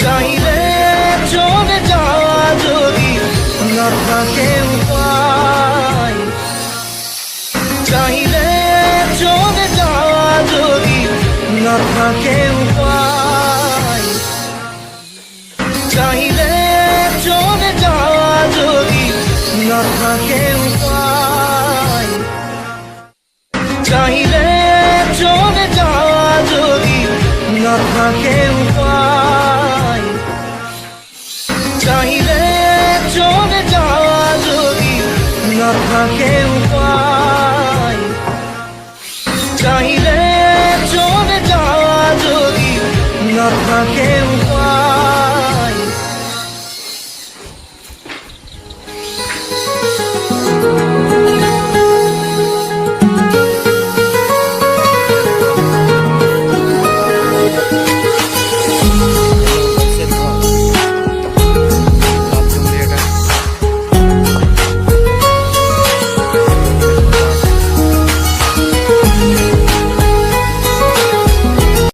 চাইলে চলে যাওয়া যদি না থাকে উপায়, চাইলে চলে যাওয়া যদি না থাকে উপায়, চাইলে চলে যাওয়া যদি না থাকে উপায়, চাইলে চলে যাওয়া যদি না থাকে উপায়, চাইলে চলে যাওয়া যদি না থাকে উপায়, চাইলে চলে যাওয়া যদি না থাকে